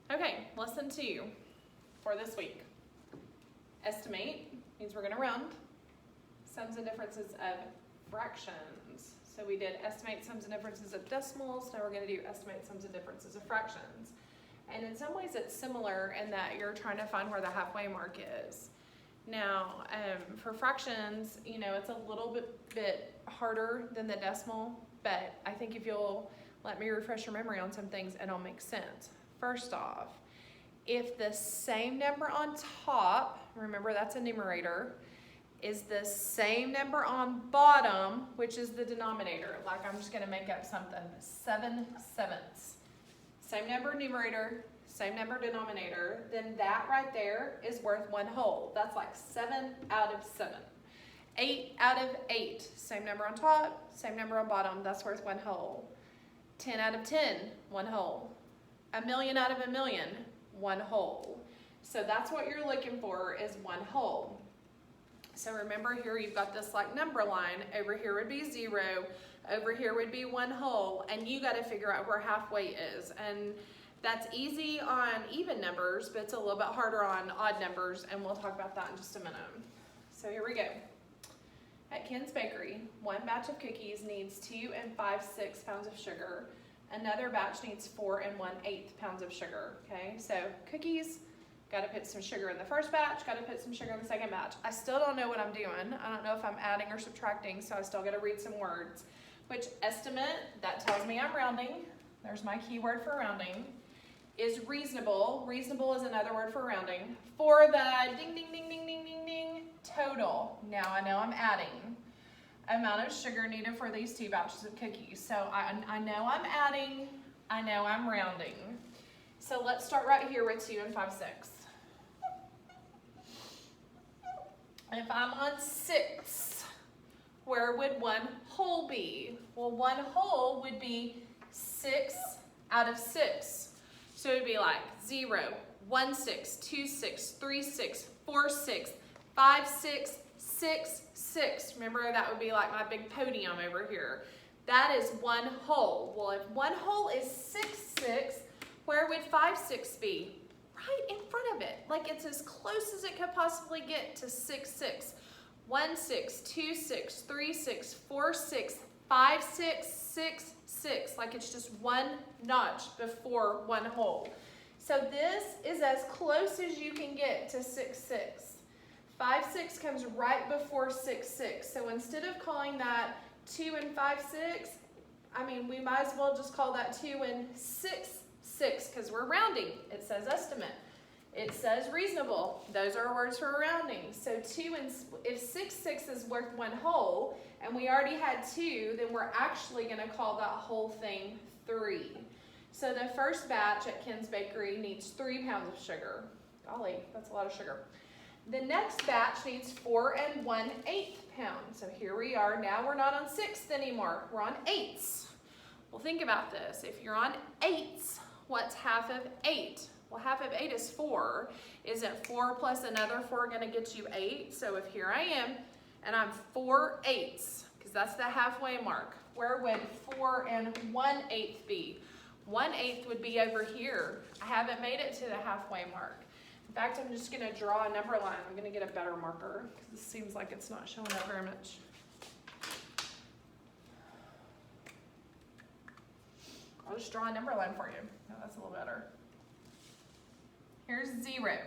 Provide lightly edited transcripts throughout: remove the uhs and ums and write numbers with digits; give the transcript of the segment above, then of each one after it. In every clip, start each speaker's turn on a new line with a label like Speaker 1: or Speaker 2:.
Speaker 1: Okay, lesson 2 for this week. Estimate means we're going to round sums and differences of fractions. So we did estimate sums and differences of decimals. Now we're going to do estimate sums and differences of fractions. And in some ways it's similar in that you're trying to find where the halfway mark is. Now, for fractions, you know, it's a little bit harder than the decimal, but I think if you'll let me refresh your memory on some things, it'll make sense. First off, if the same number on top, remember that's a numerator, is the same number on bottom, which is the denominator, like I'm just going to make up something, 7/7. Same number numerator, same number denominator, then that right there is worth 1 whole. That's like 7 out of 7. 8 out of 8, same number on top, same number on bottom, that's worth 1 whole. 10 out of 10, 1 whole. 1,000,000 out of 1,000,000, 1 whole. So that's what you're looking for is 1 whole. So remember here you've got this like number line. Over here would be 0. Over here would be 1 whole. And you got to figure out where halfway is. And that's easy on even numbers, but it's a little bit harder on odd numbers. And we'll talk about that in just a minute. So here we go. At Ken's Bakery, 1 batch of cookies needs 2 5/6 pounds of sugar. Another batch needs 4 1/8 pounds of sugar. Okay, so cookies, got to put some sugar in the first batch, got to put some sugar in the second batch. I still don't know what I'm doing. I don't know if I'm adding or subtracting, so I still got to read some words. Which estimate, that tells me I'm rounding. There's my keyword for rounding. Is reasonable. Reasonable is another word for rounding. For the ding, ding, ding, ding, ding, ding, ding, total. Now I know I'm adding. Amount of sugar needed for these 2 batches of cookies. So I know I'm adding, I know I'm rounding. So let's start right here with 2 5/6. If I'm on 6, where would 1 whole be? Well, 1 whole would be 6 out of 6. So it would be like 0, 1 6, 2 6, 3 6, 4 6, 5 6, 6 6. Remember that would be like my big podium over here. That is 1 whole. Well, if 1 whole is 6 6, where would 5 6 be? Right in front of it. Like it's as close as it could possibly get to 6 6. 1 6, 2 6, 3 6, 4 6, 5 6, 6 6. Like it's just 1 notch before 1 whole. So this is as close as you can get to 6 6. 5 6 comes right before 6 6. So instead of calling that 2 5/6, I mean we might as well just call that 2 6/6 because we're rounding. It says estimate. It says reasonable. Those are words for rounding. So if 6 6 is worth 1 whole and we already had 2, then we're actually going to call that whole thing 3. So the first batch at Ken's Bakery needs 3 pounds of sugar. Golly, that's a lot of sugar. The next batch needs 4 1/8 pounds. So here we are. Now we're not on 6ths anymore. We're on 8ths. Well, think about this. If you're on 8ths, what's half of 8? Well, half of 8 is 4. Isn't 4 plus another 4 going to get you 8? So if here I am, and I'm 4/8, because that's the halfway mark, where would 4 1/8 be? 1/8 would be over here. I haven't made it to the halfway mark. In fact, I'm just going to draw a number line. I'm going to get a better marker because this seems like it's not showing up very much. I'll just draw a number line for you. No, that's a little better. Here's 0.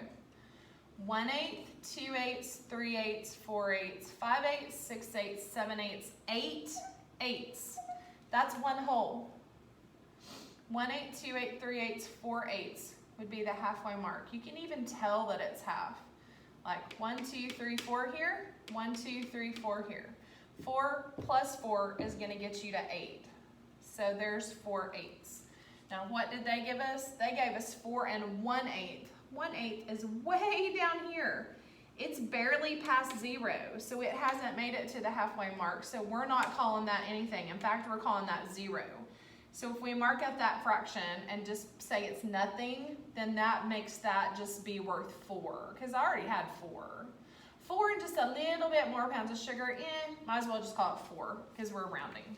Speaker 1: 1/8, 2/8, 3/8, 4/8, 5/8, 6/8, 7/8, 8/8. That's 1 whole. 1/8, 2/8, 3/8, 4/8 would be the halfway mark. You can even tell that it's half. Like 1, 2, 3, 4 here, 1, 2, 3, 4 here. 4 plus 4 is going to get you to 8. So there's 4/8. Now what did they give us? They gave us 4 1/8. 1/8 is way down here. It's barely past 0, so it hasn't made it to the halfway mark. So we're not calling that anything. In fact, we're calling that 0. So if we mark up that fraction and just say it's nothing, then that makes that just be worth 4, because I already had 4. 4 and just a little bit more pounds of sugar, might as well just call it 4, because we're rounding.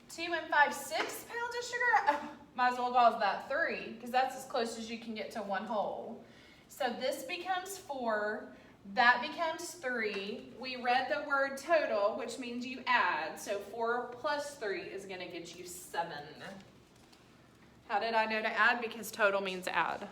Speaker 1: 2 5/6 pounds of sugar, might as well call that 3 because that's as close as you can get to 1 whole. So this becomes 4, that becomes 3. We read the word total, which means you add. So 4 plus 3 is going to get you 7. How did I know to add? Because total means add.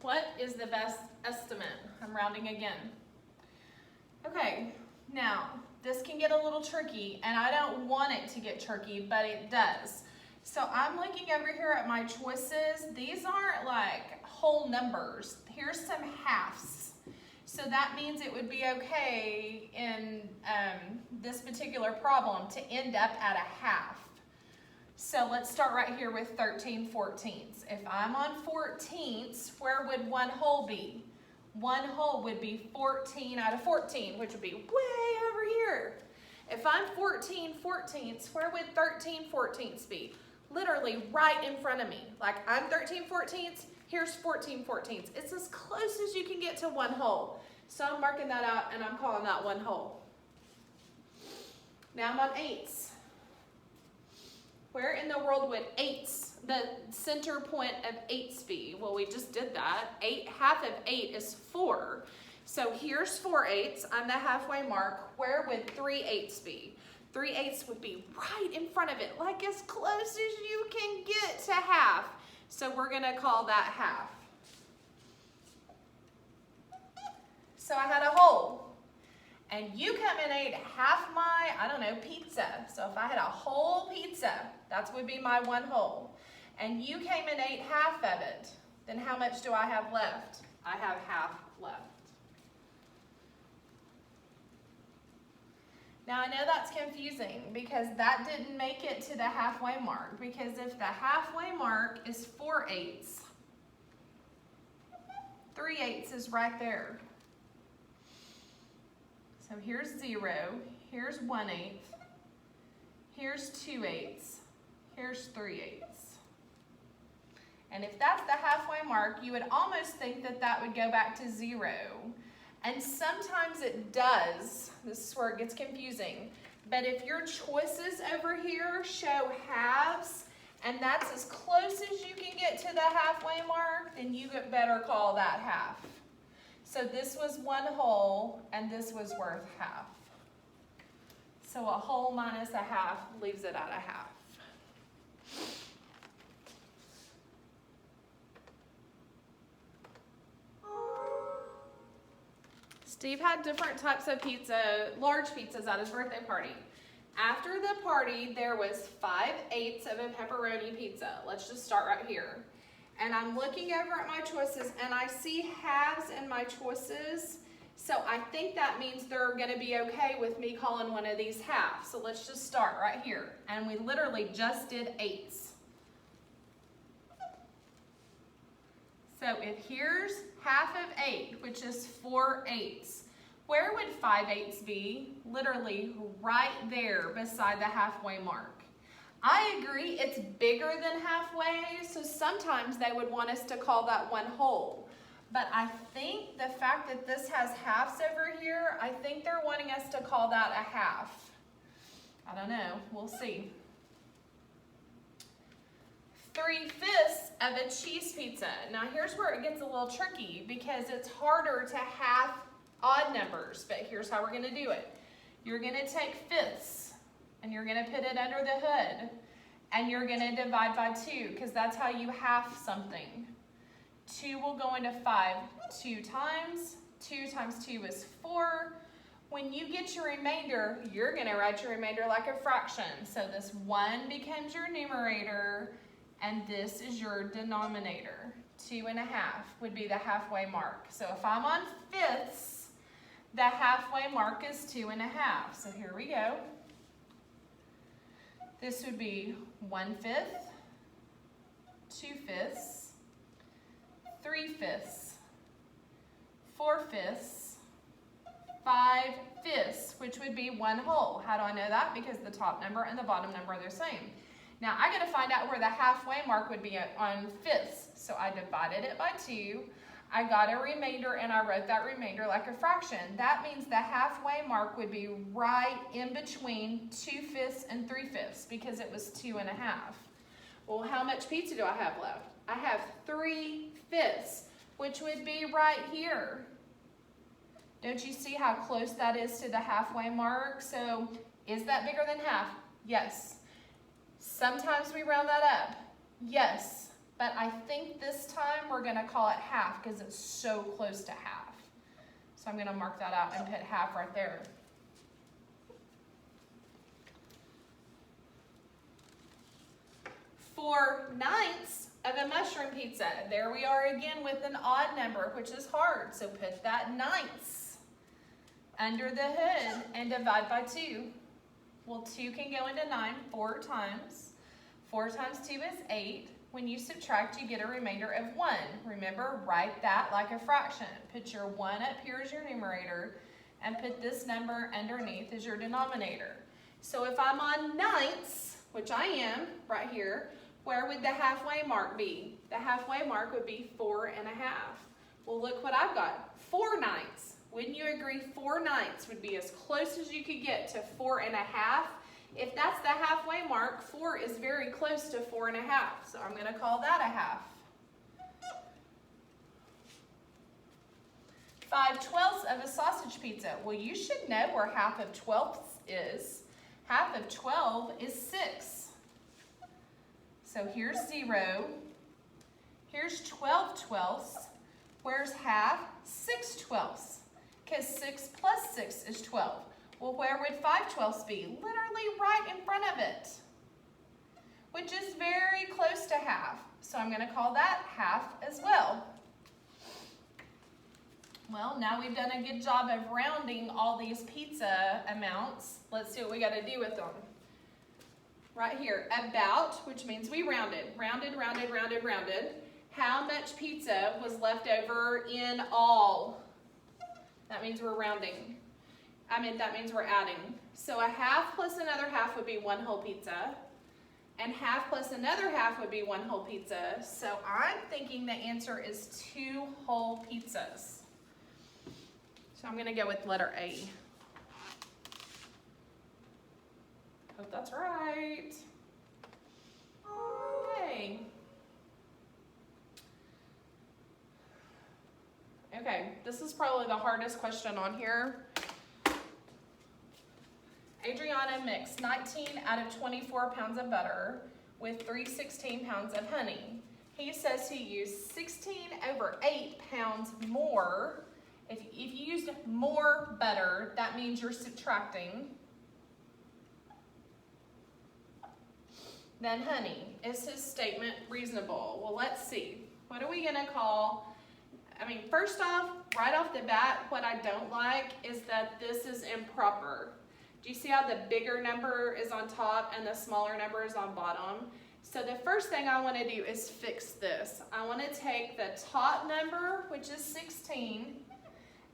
Speaker 1: What is the best estimate? I'm rounding again. Okay, now this can get a little tricky, and I don't want it to get tricky, but it does. So I'm looking over here at my choices. These aren't like whole numbers. Here's some halves. So that means it would be okay in this particular problem to end up at a half. So let's start right here with 13/14. If I'm on 14ths, where would 1 whole be? 1 whole would be 14 out of 14, which would be way over here. If I'm 14/14, where would 13/14 be? Literally right in front of me. Like I'm 13/14, here's 14/14. It's as close as you can get to 1 whole. So I'm marking that out and I'm calling that 1 whole. Now I'm on 8ths. Where in the world would 8ths, the center point of 8ths be? Well, we just did that. Half of 8 is 4. So here's 4/8. I'm the halfway mark. Where would 3/8 be? 3/8 would be right in front of it, like as close as you can get to half. So we're gonna call that half. So I had a whole. And you come and ate half my, I don't know, pizza. So if I had a whole pizza, that would be my 1 whole. And you came and ate half of it, then how much do I have left? I have half left. Now I know that's confusing because that didn't make it to the halfway mark, because if the halfway mark is 4/8, 3/8 is right there. So here's 0, here's 1/8, here's 2/8, here's 3/8. And if that's the halfway mark, you would almost think that that would go back to 0. And sometimes it does. This is where it gets confusing. But if your choices over here show halves, and that's as close as you can get to the halfway mark, then you better call that half. So this was 1 whole, and this was worth half. So a whole minus a half leaves it at a half. Steve had different types of pizza, large pizzas at his birthday party. After the party, there was 5/8 of a pepperoni pizza. Let's just start right here. And I'm looking over at my choices and I see halves in my choices. So I think that means they're gonna be okay with me calling one of these halves. So let's just start right here. And we literally just did 8s. So if here's half of 8, which is 4/8, where would 5/8 be? Literally right there beside the halfway mark. I agree, it's bigger than halfway, so sometimes they would want us to call that 1 whole. But I think the fact that this has halves over here, I think they're wanting us to call that a half. I don't know, we'll see. 3/5 of a cheese pizza. Now here's where it gets a little tricky because it's harder to have odd numbers, but here's how we're gonna do it. You're gonna take fifths and you're gonna put it under the hood and you're gonna divide by 2 because that's how you half something. 2 will go into 5 2 times. 2 times 2 is 4. When you get your remainder, you're gonna write your remainder like a fraction. So this 1 becomes your numerator and this is your denominator. 2.5 would be the halfway mark. So if I'm on fifths, the halfway mark is 2.5. So here we go. This would be 1/5, 2/5, 3/5, 4/5, 5/5, which would be 1 whole. How do I know that? Because the top number and the bottom number are the same. Now I got to find out where the halfway mark would be on fifths. So I divided it by 2. I got a remainder and I wrote that remainder like a fraction. That means the halfway mark would be right in between 2/5 and 3/5 because it was 2.5. Well, how much pizza do I have left? I have 3/5, which would be right here. Don't you see how close that is to the halfway mark? So is that bigger than half? Yes. Sometimes we round that up. Yes. But I think this time we're going to call it half because it's so close to half. So I'm going to mark that out and put half right there. For 9ths of a mushroom pizza, there we are again with an odd number, which is hard. So put that 9ths under the hood and divide by 2. Well, 2 can go into 9 4 times. 4 times 2 is 8. When you subtract, you get a remainder of 1. Remember, write that like a fraction. Put your 1 up here as your numerator and put this number underneath as your denominator. So if I'm on 9ths, which I am right here, where would the halfway mark be? The halfway mark would be 4.5. Well, look what I've got, 4/9. Wouldn't you agree 4/9 would be as close as you could get to 4.5? If that's the halfway mark, 4 is very close to 4.5, so I'm going to call that a half. 5/12 of a sausage pizza. Well, you should know where half of 12 is. Half of 12 is 6. So here's 0. Here's 12/12. Where's half? 6/12. Because 6 plus 6 is 12. Well, where would 5/12 be? Literally right in front of it, which is very close to half. So I'm going to call that half as well. Well, now we've done a good job of rounding all these pizza amounts. Let's see what we got to do with them. Right here, about, which means we rounded. Rounded, rounded, rounded, rounded. How much pizza was left over in all? That means we're rounding. That means we're adding. So a half plus another half would be 1 whole pizza. And half plus another half would be 1 whole pizza. So I'm thinking the answer is 2 whole pizzas. So I'm going to go with letter A. Hope that's right. Okay. Okay, this is probably the hardest question on here. Adriana mixed 19 out of 24 pounds of butter with 3/16 pounds of honey. He says he used 16/8 pounds more. If you used more butter, that means you're subtracting, than honey. Is his statement reasonable? Well, let's see. What are we going to call? First off, right off the bat, what I don't like is that this is improper. Do you see how the bigger number is on top and the smaller number is on bottom? So the first thing I want to do is fix this. I want to take the top number, which is 16,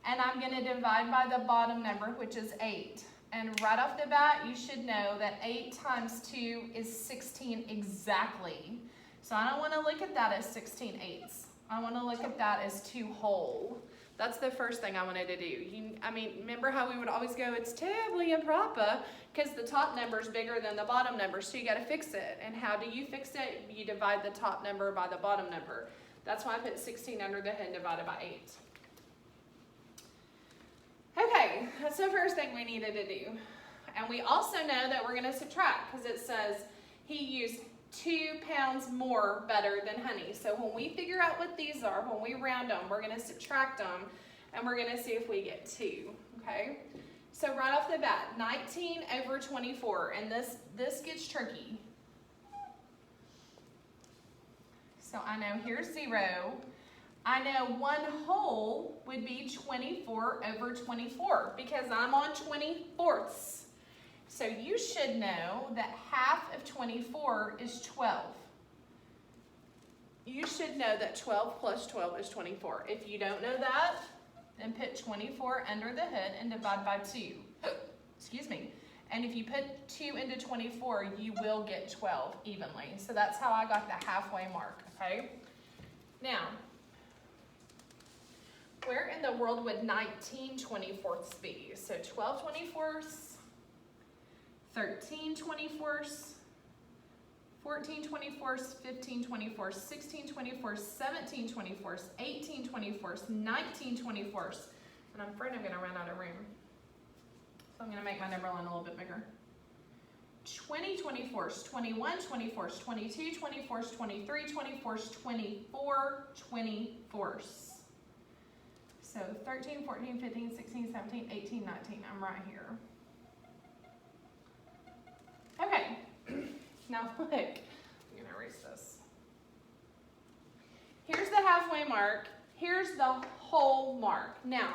Speaker 1: and I'm going to divide by the bottom number, which is 8. And right off the bat, you should know that 8 times 2 is 16 exactly. So I don't want to look at that as 16/8. I want to look at that as 2 whole. That's the first thing I wanted to do. Remember how we would always go, it's terribly improper, because the top number is bigger than the bottom number, so you got to fix it. And how do you fix it? You divide the top number by the bottom number. That's why I put 16 under the hood divided by 8. Okay, that's the first thing we needed to do. And we also know that we're going to subtract, because it says he used 2 pounds more butter than honey. So when we figure out what these are, when we round them, we're going to subtract them, and we're going to see if we get 2, okay? So right off the bat, 19/24, and this gets tricky. So I know here's 0. I know 1 whole would be 24/24 because I'm on 24ths. So you should know that half of 24 is 12. You should know that 12 plus 12 is 24. If you don't know that, then put 24 under the hood and divide by 2. Excuse me. And if you put 2 into 24, you will get 12 evenly. So that's how I got the halfway mark, okay? Now, Where in the world would 19 24ths be? So 12 24ths, 13 24ths, 14 24ths, 15 24ths, 16 24ths, 17 24ths, 18 24ths, 19 24ths. And I'm afraid I'm going to run out of room. So I'm going to make my number line a little bit bigger. 20 24ths, 21 24ths, 22 24ths, 23 24ths, 24 24ths. So 13, 14, 15, 16, 17, 18, 19. I'm right here. Okay. Now look, I'm going to erase this. Here's the halfway mark. Here's the whole mark. Now,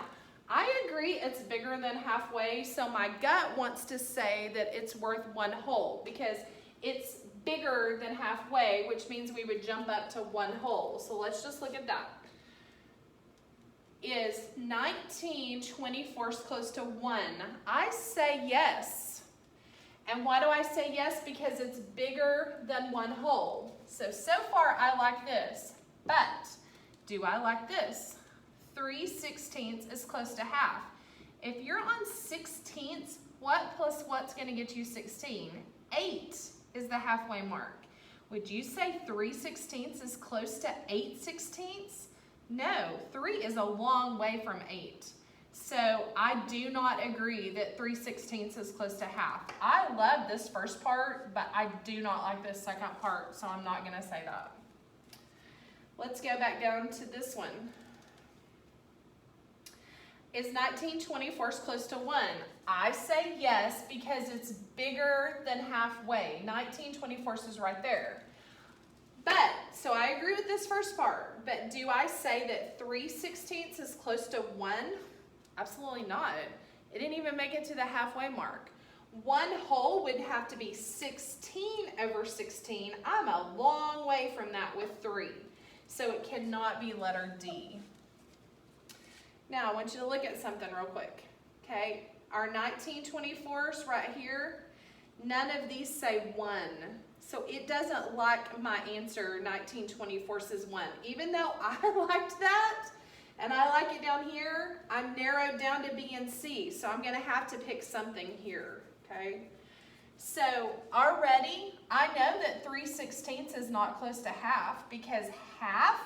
Speaker 1: I agree it's bigger than halfway, so my gut wants to say that it's worth 1 whole because it's bigger than halfway, which means we would jump up to 1 whole. So let's just look at that. Is 19 24ths close to 1? I say yes. And why do I say yes? Because it's bigger than 1 whole. So far I like this, but do I like this? 3/16 is close to half. If you're on 16ths, what plus what's going to get you 16? 8 is the halfway mark. Would you say 3/16 is close to 8/16? No, 3 is a long way from 8. So I do not agree that 3/16 is close to half. I love this first part, but I do not like this second part, so I'm not going to say that. Let's go back down to this one. Is 19 24ths close to 1? I say yes because it's bigger than halfway. 19 24ths is right there. But, so I agree with this first part, but do I say that 3/16 is close to 1? Absolutely not. It didn't even make it to the halfway mark. 1 whole would have to be 16/16. I'm a long way from that with 3. So it cannot be letter D. Now, I want you to look at something real quick. Okay, our 19 24ths right here, none of these say 1. So it doesn't like my answer, 19 24ths is 1. Even though I liked that, and I like it down here, I'm narrowed down to B and C. So I'm going to have to pick something here, okay? So already, I know that 3/16 is not close to half because half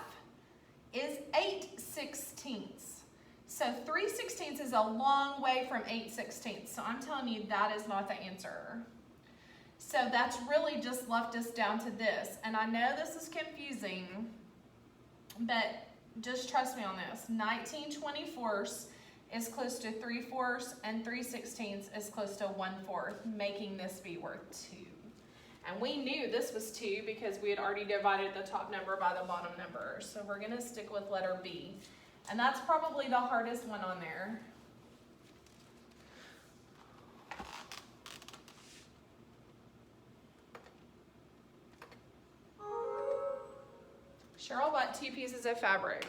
Speaker 1: is 8/16. So 3/16 is a long way from 8/16. So I'm telling you that is not the answer. So that's really just left us down to this. And I know this is confusing, but just trust me on this. 19 24ths is close to 3/4 and 3/16 is close to 1/4, making this be worth 2. And we knew this was 2 because we had already divided the top number by the bottom number. So we're going to stick with letter B. And that's probably the hardest one on there. Cheryl bought 2 pieces of fabric.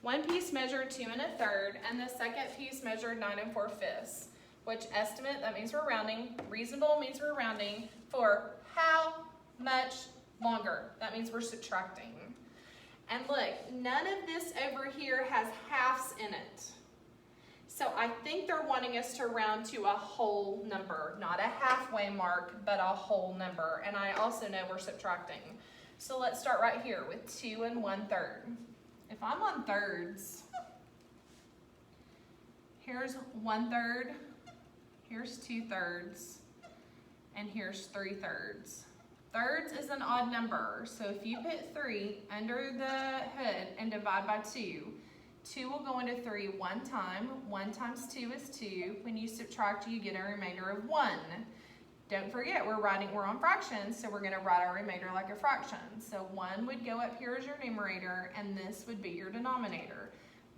Speaker 1: One piece measured 2 1/3, and the second piece measured 9 4/5. Which estimate, that means we're rounding, reasonable means we're rounding, for how much longer? That means we're subtracting. And look, none of this over here has halves in it. So I think they're wanting us to round to a whole number, not a halfway mark, but a whole number. And I also know we're subtracting. So let's start right here with 2 1/3. If I'm on thirds, here's 1/3, here's 2/3, and here's 3/3. Thirds is an odd number, so if you put 3 under the hood and divide by 2, 2 will go into 3 one time. 1 times 2 is 2. When you subtract, you get a remainder of 1. Don't forget, we're on fractions, so we're going to write our remainder like a fraction. So 1 would go up here as your numerator, and this would be your denominator.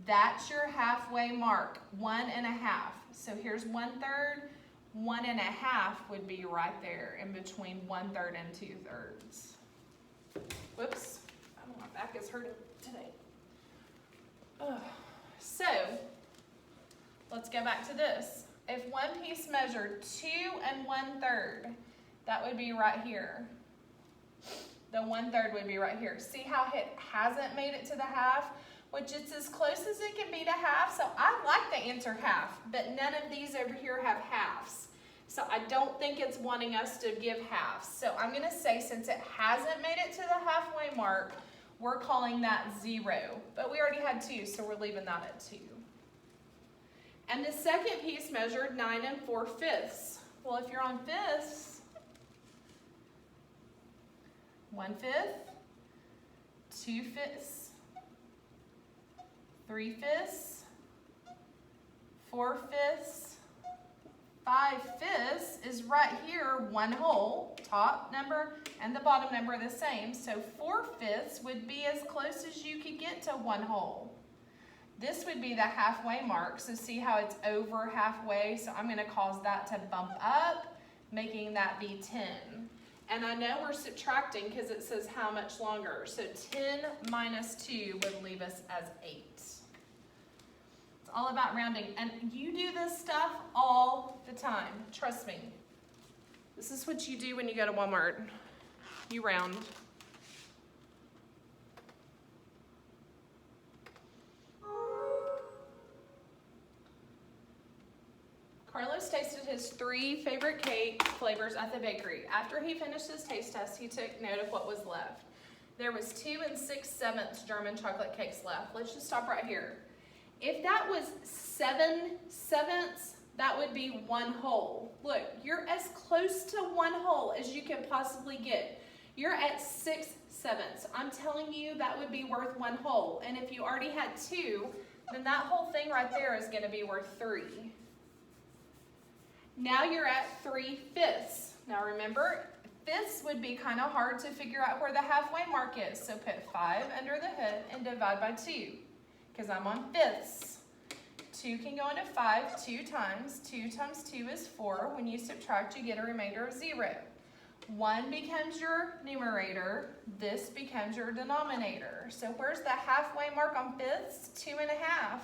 Speaker 1: That's your halfway mark, 1 1/2. So here's 1/3. 1 1/2 would be right there in between 1/3 and 2/3. Whoops, I know my back is hurting today. So let's go back to this. If one piece measured 2 1/3, that would be right here. The 1/3 would be right here. See how it hasn't made it to the half? which it's as close as it can be to half. So I like the answer half, but none of these over here have halves. So I don't think it's wanting us to give halves. So I'm going to say since it hasn't made it to the halfway mark, we're calling that 0. But we already had 2, so we're leaving that at 2. And the second piece measured 9 4/5. Well, if you're on fifths, 1/5, 2/5, 3/5, 4/5, 5/5 is right here, 1 whole, top number and the bottom number are the same. So 4/5 would be as close as you could get to 1 whole. This would be the halfway mark, so see how it's over halfway? So I'm going to cause that to bump up, making that be 10. And I know we're subtracting because it says how much longer. So 10 minus 2 would leave us as 8. It's all about rounding. And you do this stuff all the time. Trust me. This is what you do when you go to Walmart. You round. Carlos tasted his 3 favorite cake flavors at the bakery. After he finished his taste test, he took note of what was left. There was 2 6/7 German chocolate cakes left. Let's just stop right here. If that was 7/7, that would be 1 whole. Look, you're as close to 1 whole as you can possibly get. You're at 6/7. I'm telling you that would be worth 1 whole. And if you already had 2, then that whole thing right there is going to be worth 3. Now you're at 3/5. Now remember, fifths would be kind of hard to figure out where the halfway mark is. So put 5 under the hood and divide by 2, because I'm on fifths. 2 can go into 5 2 times. 2 times 2 is 4. When you subtract, you get a remainder of 0. 1 becomes your numerator. This becomes your denominator. So where's the halfway mark on fifths? 2.5.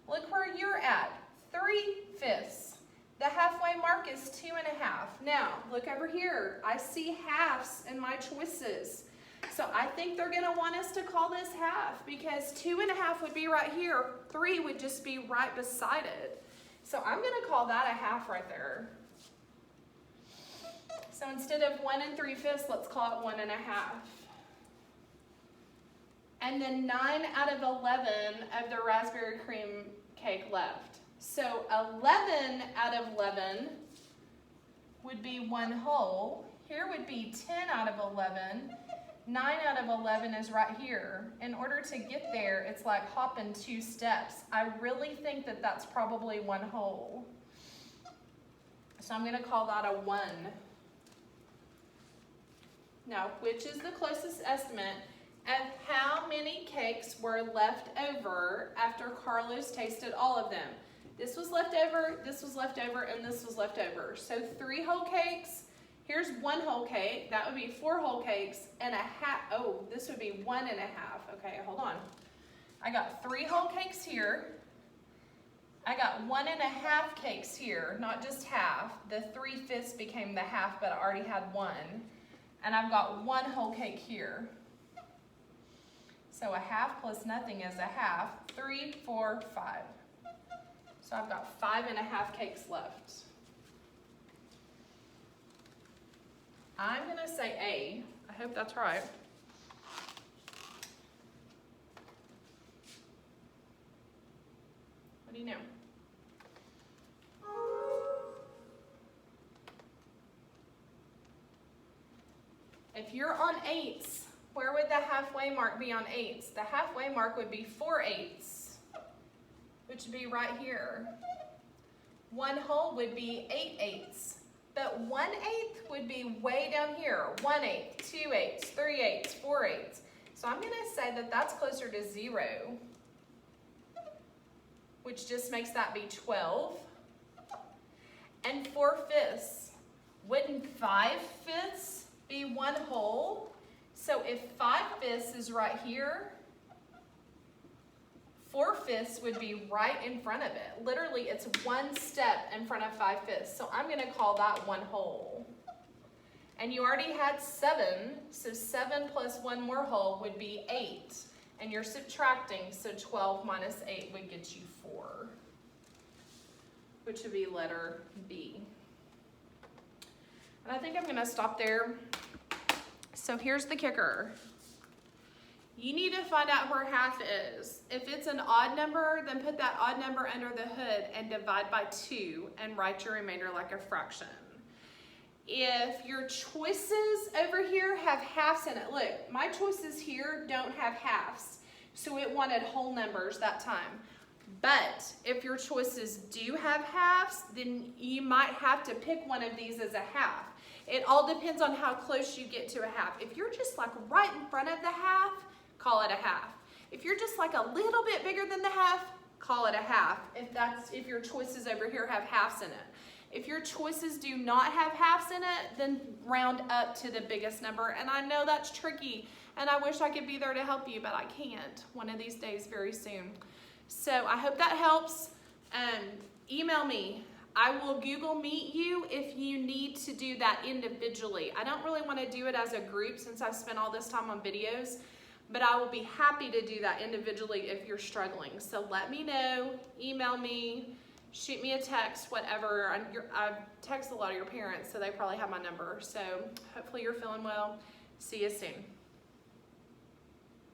Speaker 1: Look where you're at, 3/5. The halfway mark is 2.5. Now, look over here. I see halves in my choices. So I think they're going to want us to call this half because 2.5 would be right here. 3 would just be right beside it. So I'm going to call that a half right there. So instead of 1 3/5, let's call it 1.5. And then 9 out of 11 of the raspberry cream cake left. So 11 out of 11 would be 1 whole. Here would be 10 out of 11. 9 out of 11 is right here. In order to get there, it's like hopping 2 steps. I really think that that's probably 1 whole. So I'm going to call that a 1. Now, which is the closest estimate of how many cakes were left over after Carlos tasted all of them? This was left over, and this was left over. So 3 whole cakes, here's 1 whole cake, that would be 4 whole cakes, and a half, oh, this would be 1.5. Okay, hold on. I got 3 whole cakes here. I got 1.5 cakes here, not just half. The 3/5 became the half, but I already had 1. And I've got 1 whole cake here. So a half plus nothing is a half. 3, 4, 5. So I've got 5.5 cakes left. I'm going to say A. I hope that's right. What do you know? If you're on 8s, where would the halfway mark be on 8s? The halfway mark would be 4/8, which would be right here. 1 whole would be 8/8, but 1/8 would be way down here. 1/8, 2/8, 3/8, 4/8. So I'm going to say that that's closer to 0, which just makes that be 12. And 4/5. Wouldn't 5/5 be 1 whole? So if 5/5 is right here, 4/5 would be right in front of it. Literally, it's 1 step in front of 5/5. So I'm going to call that 1 whole. And you already had 7, so 7 plus 1 more whole would be 8. and you're subtracting, so 12 minus 8 would get you 4, which would be letter B. And I think I'm gonna stop there. So here's the kicker. You need to find out where half is. If it's an odd number, then put that odd number under the hood and divide by 2 and write your remainder like a fraction. If your choices over here have halves in it, look, my choices here don't have halves, so it wanted whole numbers that time. But if your choices do have halves, then you might have to pick one of these as a half. It all depends on how close you get to a half. If you're just like right in front of the half, call it a half. If you're just like a little bit bigger than the half, call it a half. If your choices over here have halves in it. If your choices do not have halves in it, then round up to the biggest number. And I know that's tricky, and I wish I could be there to help you, but I can't one of these days very soon. So I hope that helps. Email me. I will Google Meet you if you need to do that individually. I don't really want to do it as a group since I've spent all this time on videos, but I will be happy to do that individually if you're struggling. So let me know, email me, shoot me a text, whatever. I text a lot of your parents, so they probably have my number. So hopefully you're feeling well. See you soon.